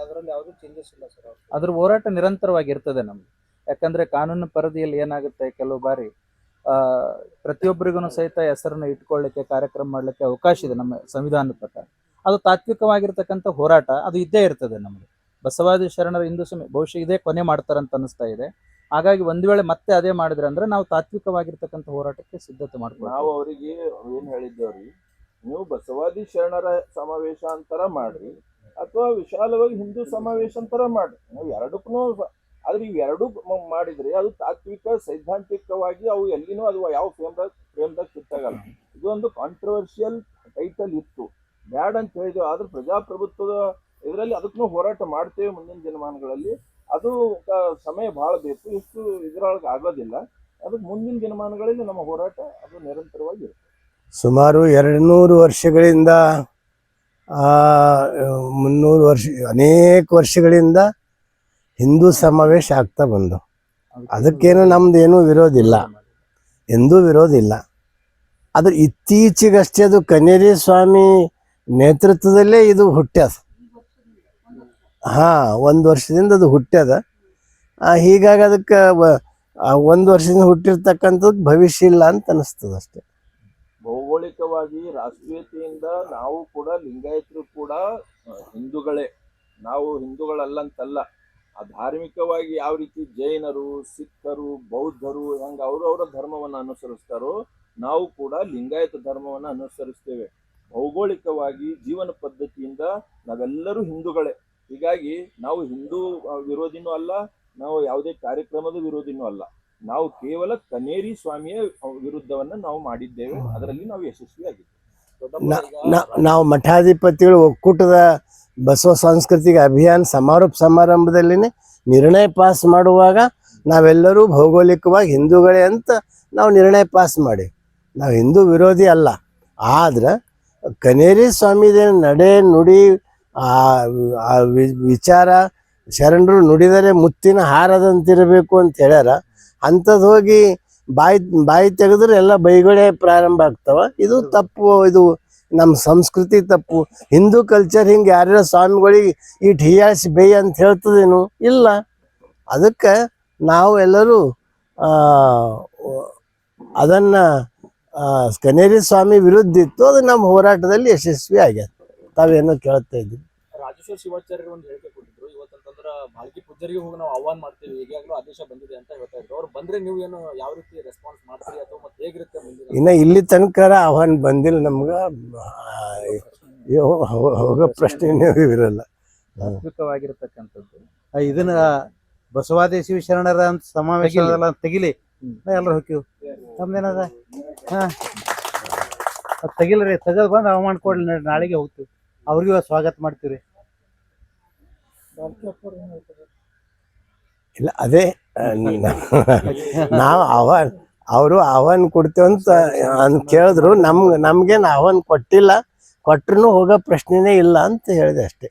ಅದರಲ್ಲಿ ಯಾವುದೇ ಚೇಂಜಸ್ ಇಲ್ಲ ಸರ್. ಅದ್ರ ಹೋರಾಟ ನಿರಂತರವಾಗಿರ್ತದೆ ನಮ್ದು. ಯಾಕಂದ್ರೆ ಕಾನೂನು ಪರಿಧಿಯಲ್ಲಿ ಏನಾಗುತ್ತೆ, ಕೆಲವು ಬಾರಿ ಪ್ರತಿಯೊಬ್ಬರಿಗೂ ಸಹಿತ ಹೆಸರನ್ನು ಇಟ್ಕೊಳ್ಳಿಕ್ಕೆ, ಕಾರ್ಯಕ್ರಮ ಮಾಡ್ಲಿಕ್ಕೆ ಅವಕಾಶ ಇದೆ ನಮ್ಮ ಸಂವಿಧಾನದ ಪ್ರಕಾರ. ಅದು ತಾತ್ವಿಕವಾಗಿರ್ತಕ್ಕಂಥ ಹೋರಾಟ ಅದು ಇದ್ದೇ ಇರ್ತದೆ ನಮ್ಗೆ. ಬಸವಾದಿ ಶರಣರ ಹಿಂದೂ ಬಹುಶಃ ಇದೇ ಕೊನೆ ಮಾಡ್ತಾರಂತ ಅನಿಸ್ತಾ ಇದೆ. ಹಾಗಾಗಿ ಒಂದ್ ವೇಳೆ ಮತ್ತೆ ಅದೇ ಮಾಡಿದ್ರೆ ಅಂದ್ರೆ ನಾವು ತಾತ್ವಿಕವಾಗಿರ್ತಕ್ಕಂಥ ಹೋರಾಟಕ್ಕೆ ಸಿದ್ಧತೆ ಮಾಡ್ತೀವಿ. ನಾವು ಅವರಿಗೆ ಏನ್ ಹೇಳಿದ್ದೇವ್ರಿ, ನೀವು ಬಸವಾದಿ ಶರಣರ ಸಮಾವೇಶ ಅಂತರ ಮಾಡ್ರಿ ಅಥವಾ ವಿಶಾಲವಾಗಿ ಹಿಂದೂ ಸಮಾವೇಶ ಅಂತರ ಮಾಡ್ರಿ, ನಾವು ಎರಡಕ್ಕೂ. ಆದ್ರೆ ಇವೆರಡು ಮಾಡಿದ್ರೆ ಅದು ತಾತ್ವಿಕ ಸೈದ್ಧಾಂತಿಕವಾಗಿ ಅವು ಎಲ್ಲಿನೂ ಅದು ಯಾವ ಫ್ರೇಮ್ದಾಗ ಸಿಕ್ಕಾಗಲ್ಲ. ಇದೊಂದು ಕಾಂಟ್ರವರ್ಷಿಯಲ್ ಟೈಟಲ್ ಇತ್ತು, ಬ್ಯಾಡ್ ಅಂತ ಹೇಳಿದ್ವಿ. ಆದ್ರೆ ಪ್ರಜಾಪ್ರಭುತ್ವದ ಇದರಲ್ಲಿ ಅದಕ್ಕೂ ಹೋರಾಟ ಮಾಡ್ತೇವೆ ಮುಂದಿನ ದಿನಮಾನಗಳಲ್ಲಿ. ಅದು ಸಮಯ ಬಹಳ ಬೇಕು, ಇಷ್ಟು ಇದರೊಳಗೆ ಆಗೋದಿಲ್ಲ. ಅದಕ್ಕೆ ಮುಂದಿನ ದಿನಮಾನಗಳಲ್ಲಿ ನಮ್ಮ ಹೋರಾಟ ಅದು ನಿರಂತರವಾಗಿ ಇರುತ್ತೆ. ಸುಮಾರು 200 ವರ್ಷಗಳಿಂದ 300 ವರ್ಷ ಅನೇಕ ವರ್ಷಗಳಿಂದ ಹಿಂದೂ ಸಮಾವೇಶ ಆಗ್ತಾ ಬಂದು, ಅದಕ್ಕೇನು ನಮ್ದೇನು ವಿರೋಧಿಲ್ಲ, ಎಂದೂ ವಿರೋಧಿಲ್ಲ. ಆದ್ರೆ ಇತ್ತೀಚೆಗಷ್ಟೇ ಅದು ಕನ್ನೇರಿ ಸ್ವಾಮಿ ನೇತೃತ್ವದಲ್ಲೇ ಇದು ಹುಟ್ಟ್ಯದ. ಒಂದು ವರ್ಷದಿಂದ ಅದು ಹುಟ್ಟ್ಯದ. ಹೀಗಾಗಿ ಅದಕ್ಕೆ 1 ವರ್ಷದಿಂದ ಹುಟ್ಟಿರ್ತಕ್ಕಂಥದ್ದು ಭವಿಷ್ಯ ಇಲ್ಲ ಅಂತ ಅನಿಸ್ತದ ಅಷ್ಟೇ. ಭೌಗೋಳಿಕವಾಗಿ ರಾಷ್ಟ್ರೀಯತೆಯಿಂದ ನಾವು ಕೂಡ ಲಿಂಗಾಯತರು ಕೂಡ ಹಿಂದೂಗಳೇ, ನಾವು ಹಿಂದೂಗಳಲ್ಲಂತಲ್ಲ. ಧಾರ್ಮಿಕವಾಗಿ ಯಾವ ರೀತಿ ಜೈನರು, ಸಿಖ್ಖರು, ಬೌದ್ಧರು ಹೆಂಗೆ ಅವರವರ ಧರ್ಮವನ್ನು ಅನುಸರಿಸ್ತಾರೋ ನಾವು ಕೂಡ ಲಿಂಗಾಯತ ಧರ್ಮವನ್ನು ಅನುಸರಿಸ್ತೇವೆ. ಭೌಗೋಳಿಕವಾಗಿ ಜೀವನ ಪದ್ಧತಿಯಿಂದ ನಾವೆಲ್ಲರೂ ಹಿಂದೂಗಳೇ. ಹೀಗಾಗಿ ನಾವು ಹಿಂದೂ ವಿರೋಧಿನೂ ಅಲ್ಲ, ನಾವು ಯಾವುದೇ ಕಾರ್ಯಕ್ರಮದ ವಿರೋಧಿನೂ ಅಲ್ಲ. ನಾವು ಕೇವಲ ಕನ್ನೇರಿ ಸ್ವಾಮಿಯ ವಿರುದ್ಧವನ್ನ ನಾವು ಮಾಡಿದ್ದೇವೆ, ಅದರಲ್ಲಿ ನಾವು ಯಶಸ್ವಿಯಾಗಿದ್ದೇವೆ. ನಾವು ಮಠಾಧಿಪತಿಗಳು ಒಕ್ಕೂಟದ ಬಸವ ಸಾಂಸ್ಕೃತಿಕ ಅಭಿಯಾನ ಸಮಾರೋಪ ಸಮಾರಂಭದಲ್ಲಿನೇ ನಿರ್ಣಯ ಪಾಸ್ ಮಾಡುವಾಗ ನಾವೆಲ್ಲರೂ ಭೌಗೋಳಿಕವಾಗಿ ಹಿಂದೂಗಳೇ ಅಂತ ನಾವು ನಿರ್ಣಯ ಪಾಸ್ ಮಾಡಿ, ನಾವು ಹಿಂದೂ ವಿರೋಧಿ ಅಲ್ಲ. ಆದ್ರೆ ಕನ್ನೇರಿ ಸ್ವಾಮಿದ ನಡೆ ನುಡಿ ವಿಚಾರ ಶರಣರು ನುಡಿದರೆ ಮುತ್ತಿನ ಹಾರದಂತಿರಬೇಕು ಅಂತ ಹೇಳ್ಯಾರ. ಅಂಥದ್ದು ಹೋಗಿ ಬಾಯಿ ತೆಗೆದ್ರೆ ಎಲ್ಲ ಬೈಗಡೆ ಪ್ರಾರಂಭ ಆಗ್ತಾವ. ಇದು ತಪ್ಪು, ಇದು ನಮ್ಮ ಸಂಸ್ಕೃತಿ ತಪ್ಪು. ಹಿಂದೂ ಕಲ್ಚರ್ ಹಿಂಗೆ ಯಾರ್ಯಾರ ಸ್ವಾಮಿಗಳಿಗೆ ಇಟ್ಟು ಹೀಯಾಳಿಸಿ ಬೈ ಅಂತ ಹೇಳ್ತದೇನು ಇಲ್ಲ. ಅದಕ್ಕೆ ನಾವು ಎಲ್ಲರೂ ಅದನ್ನು ಕನ್ನೇರಿ ಸ್ವಾಮಿ ವಿರುದ್ಧ ಇತ್ತು, ಅದು ನಮ್ಮ ಹೋರಾಟದಲ್ಲಿ ಯಶಸ್ವಿ ಆಗ್ಯದ. ತಾವೇನೋ ಕೇಳ್ತಾ ಇದ್ದೀವಿ. ರಾಜೇಶ್ವರ ಶಿವಾಚಾರ್ಯರು ಒಂದು ಹೇಳಿಕೆ ಕೊಟ್ಟಿದ್ರು, ಇವತ್ತಂತಂದ್ರೆ ಬಾಲ್ಕಿ ಪೂಜಾರಿಗೆ ಹೋಗಿ ನಾವು ಆಹ್ವಾನ ಮಾಡ್ತೀವಿ, ಈಗಾಗಲೂ ಆದೇಶ ಬಂದಿದೆ ಅಂತ ಹೇಳ್ತಾ ಇದ್ರು. ಅವ್ರು ಬಂದ್ರೆ ನೀವು ಏನು ಯಾವ ರೀತಿ ರೆಸ್ಪಾನ್ಸ್ ಮಾಡ್ತೀರಿ ಅಥವಾ ಮತ್ತೆ ಹೇಗಿರುತ್ತೆ ಮುಂದಿನ? ಇನ್ನು ಇಲ್ಲಿ ತನಕ ಆಹ್ವಾನ ಬಂದಿಲ್ಲ ನಮ್ಗೆ, ಹೋಗೋ ಪ್ರಶ್ನೆನೇ ಇರಲ್ಲ. ತಾತ್ವಿಕವಾಗಿರ್ತಕ್ಕಂಥದ್ದು ಇದನ್ನ ಬಸವಾದೇಶಿ ಶರಣರ ಅಂತ ಸಮಾವೇಶ ತೆಗಿಲಿ, ಎಲ್ಲರೂ ಹೋಗ್ತೀವಿ. ನಮ್ದೇನದ ತೆಗಿಲ್ರಿ, ತೆಗೆದು ಬಂದು ಅವ ಮಾಡ್ಕೊಡ್ಲಿ, ನಾಳೆಗೆ ಹೋಗ್ತೀವಿ, ಅವ್ರಿಗೂ ಸ್ವಾಗತ ಮಾಡ್ತೀವಿ. ಇಲ್ಲ ಅದೇ ನಾವು ಅವರು ಆಹ್ವಾನ ಕೊಡ್ತೇವಂತ ಕೇಳಿದ್ರು. ನಮ್ಗೇನು ಆಹ್ವಾನ ಕೊಟ್ಟಿಲ್ಲ, ಕೊಟ್ರು ಹೋಗೋ ಪ್ರಶ್ನೆನೇ ಇಲ್ಲ ಅಂತ ಹೇಳಿದೆ ಅಷ್ಟೇ.